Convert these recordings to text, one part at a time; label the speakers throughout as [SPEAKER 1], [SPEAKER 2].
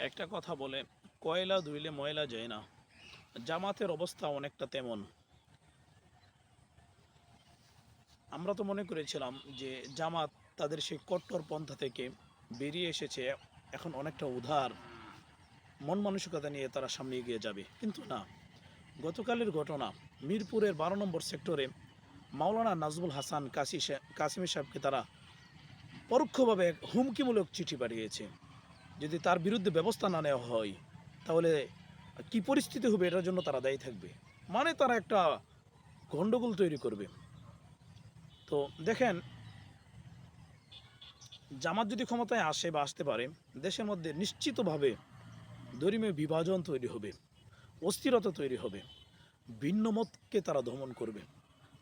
[SPEAKER 1] একটা কথা বলে, কয়লা ধুইলে ময়লা যায় না। জামাতের অবস্থা অনেকটা তেমন। আমরা তো মনে করেছিলাম যে জামাত তাদের সেই কট্টরপন্থা থেকে বেরিয়ে এসেছে, এখন অনেকটা উদার মন মানসিকতা নিয়ে তারা সামনে এগিয়ে যাবে, কিন্তু না। গতকালের ঘটনা, মিরপুরের 12 নম্বর সেক্টরে মাওলানা নাজমুল হাসান কাসিমি সাহেবকে তারা পরোক্ষভাবে এক হুমকিমূলক চিঠি পাঠিয়েছে। যদি তার বিরুদ্ধে ব্যবস্থা না নেওয়া হয়, তাহলে কি পরিস্থিতি হবে এটার জন্য তারা দায়ী থাকবে। মানে তারা একটা গণ্ডগোল তৈরি করবে। তো দেখেন, জামাত যদি ক্ষমতায় আসে বা আসতে পারে, দেশের মধ্যে নিশ্চিতভাবে ধর্মীয় বিভাজন তৈরি হবে, অস্থিরতা তৈরি হবে, ভিন্ন মতকে তারা দমন করবে।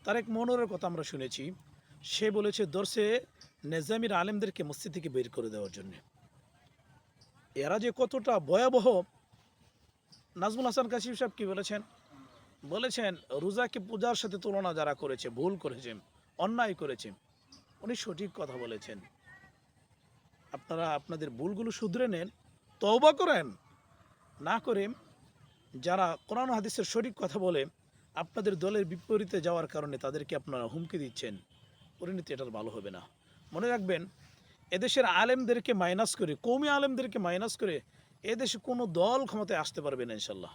[SPEAKER 1] তারেক মনোয়ারের কথা আমরা শুনেছি, সে বলেছে দর্শে নেজামির আলেমদেরকে মসজিদ থেকে বের করে দেওয়ার জন্য। এরা যে কতটা ভয়াবহ, নাজমুল হাসান কাশিম সাহেব কি বলেছেন? বলেছেন রোজাকে পূজার সাথে তুলনা যারা করেছে, ভুল করেছে, অন্যায় করেছে। উনি সঠিক কথা বলেছেন। আপনারা আপনাদের ভুলগুলো শুধরে নেন, তওবা করেন। না করে যারা কোরআন হাদিসের সঠিক কথা বলে আপনাদের দলের বিপরীতে যাওয়ার কারণে তাদেরকে আপনারা হুমকি দিচ্ছেন, পরিণতি এটার ভালো হবে না। মনে রাখবেন, এদেশের আলেমদেরকে মাইনাস করে, কওমি আলেমদেরকে মাইনাস করে এদেশে কোনো দল ক্ষমতায় আসতে পারবে না ইনশাল্লাহ।